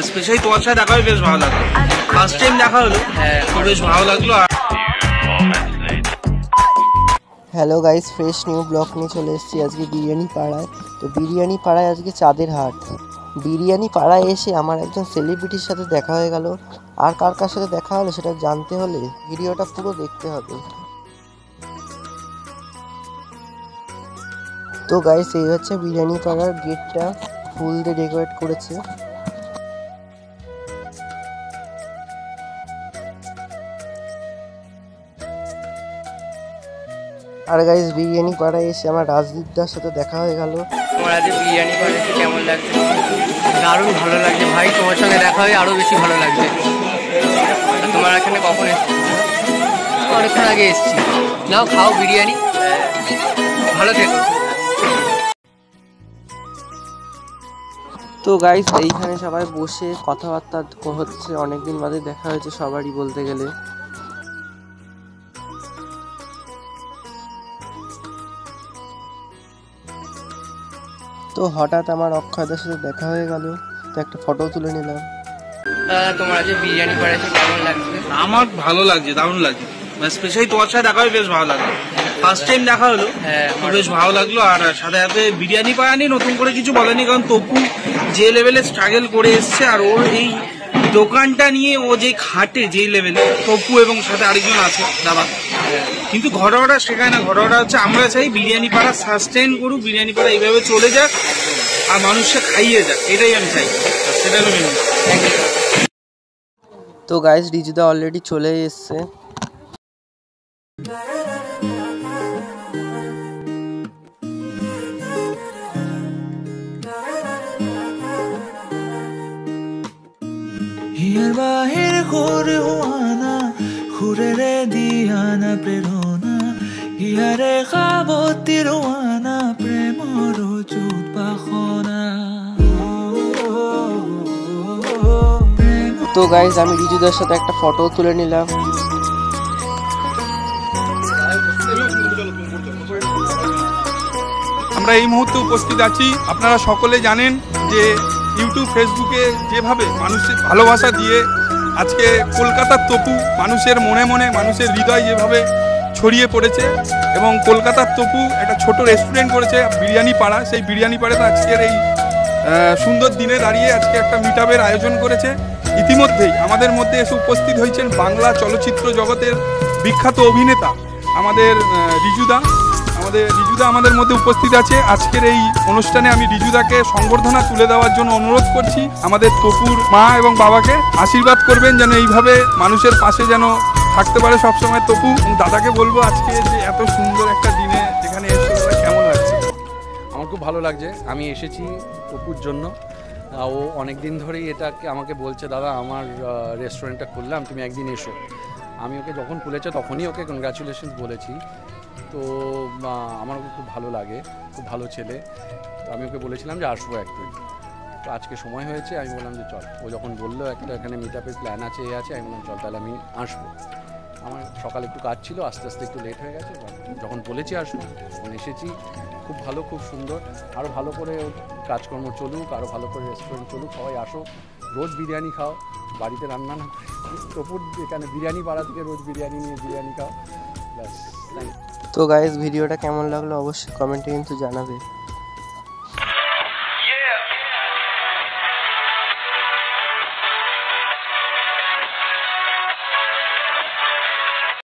Specially তোমার সাথে দেখা হয়ে বেশ ভালো লাগলো, ফার্স্ট টাইম দেখা হলো, বেশ ভালো লাগলো। Hello guys, fresh new blog নিয়ে চলে এসেছি আজকে বিরিয়ানি পাড়ায়। তো বিরিয়ানি পাড়ায় আজকে চাঁদের হাট। বিরিয়ানি পাড়ায় এসে আমার একজন সেলিব্রিটির সাথে দেখা হয়ে গেল। আর কার কার সাথে দেখা হলো সেটা জানতে হলে ভিডিওটা পুরো দেখতে হবে। তো গাইস, এই হচ্ছে বিরিয়ানি পাড়ার গেটটা, ফুল দিয়ে ডেকোরেট করেছে। আর গাইস, বিরিয়ানি পাড়ায় এসে আমার রাজদীপদার সাথে দেখা হয়ে গেল। তোমার আজকে বিরিয়ানি পাড়ায় কেমন লাগছে? দারুণ ভালো লাগছে ভাই, তোমার সঙ্গে দেখা হয়ে আরও বেশি ভালো লাগছে। তোমার এখানে কখন এসছি? অনেকক্ষণ আগে এসছি। নাও খাও বিরিয়ানি, ভালো থেকো। তো গাইস, এইখানে সবাই বসে কথাবার্তা হচ্ছে, অনেকদিন বাদে দেখা হয়েছে সবারই বলতে গেলে। তো হঠাৎ আমার অক্ষয়দের সাথে দেখা হয়ে গেল, তো একটা ফটো তুলে নিলাম। তোমার আজকে বিরিয়ানি পাড়ায় কেমন লাগছে? আমার ভালো লাগছে, দারুণ লাগছে। স্পেশালি তোমার সাথে দেখা হয়ে বেশ ভালো লাগলো, ফার্স্ট টাইম দেখা হলো, বেশ ভালো লাগলো। আর সাথে সাথে বিরিয়ানি পাড়া নিয়ে নতুন করে কিছু বলেনি, কারণ তপু যে লেভেলে স্ট্রাগল করে এসছে আর ওর এই দোকানটা নিয়ে ও যে খাটে যেই লেভেলে, তপু এবং সাথে আরেকজন আছে দাদা, কিন্তু ঘটনাটা শেখায় না। ঘটনাটা হচ্ছে আমরা চাই বিরিয়ানি পাড়া সাস্টেইন করুক, বিরিয়ানি পাড়া এইভাবে চলে যাক আর মানুষকে খাইয়ে যাক, এটাই আমি চাই। সেটা হলো মেন। তো গাইস, রিজুদা অলরেডি চলে এসছে। হিয়ার বাহির করে হোয়ানা খুরেরে দিয়ানা প্রেরণা হিয়ারে খাবতি রোয়ানা প্রেমর চুত পাখনা। তো গাইস, আমি রিজুদার সাথে একটা ফটো তুলে নিলাম। আমরা এই মুহূর্তে উপস্থিত আছি, আপনারা সকলে জানেন যে ইউটিউব ফেসবুকে যেভাবে মানুষের ভালোবাসা দিয়ে আজকে কলকাতার তপু মানুষের মনে মনে মানুষের হৃদয় যেভাবে ছড়িয়ে পড়েছে, এবং কলকাতার তপু একটা ছোট রেস্টুরেন্ট করেছে বিরিয়ানি পাড়া। সেই বিরিয়ানি পাড়াতে আজকের এই সুন্দর দিনে দাঁড়িয়ে আজকে একটা মিটআপের আয়োজন করেছে। ইতিমধ্যেই আমাদের মধ্যে এসে উপস্থিত হয়েছেন বাংলা চলচ্চিত্র জগতের বিখ্যাত অভিনেতা আমাদের রিজুদা। আমাদের মধ্যে উপস্থিত আছে। আজকের এই অনুষ্ঠানে আমি রিজুদাকে সংবর্ধনা তুলে দেওয়ার জন্য অনুরোধ করছি। আমাদের তপুর মা এবং বাবাকে আশীর্বাদ করবেন যেন এইভাবে মানুষের পাশে যেন থাকতে পারে সবসময় তপু। দাদাকে বলবো আজকে যে এত সুন্দর একটা দিনে এখানে এসে কেমন লাগছে? আমার খুব ভালো লাগছে। আমি এসেছি তপুর জন্য। ও অনেক দিন ধরেই এটাকে আমাকে বলছে, দাদা আমার রেস্টুরেন্টটা খুললাম, তুমি একদিন এসো। আমি ওকে যখন খুলেছে তখনই ওকে কনগ্রাচুলেশনস বলেছি। তো আমার ওকে খুব ভালো লাগে, খুব ভালো ছেলে। তো আমি ওকে বলেছিলাম যে আসবো একদিন। তো আজকে সময় হয়েছে, আমি বললাম যে চল। ও যখন বললো একটা এখানে মিটআপের প্ল্যান আছে, আমি বললাম চল তাহলে আমি আসবো। আমার সকালে একটু কাজ ছিল, আস্তে আস্তে একটু লেট হয়ে গেছে। যখন বলেছি আসবো তখন এসেছি। খুব ভালো, খুব সুন্দর। আরও ভালো করে কাজকর্ম চলুক, আরও ভালো করে রেস্টুরেন্ট চলুক, সবাই আসো, রোজ বিরিয়ানি খাও, বাড়িতে রান্না না করে তপুর এখানে বিরিয়ানি পাড়া থেকে রোজ বিরিয়ানি নিয়ে বিরিয়ানি খাও। ব্যাস, থ্যাংক ইউ। তো গাইস, ভিডিওটা কেমন লাগলো অবশ্যই কমেন্টে কিন্তু জানাবে।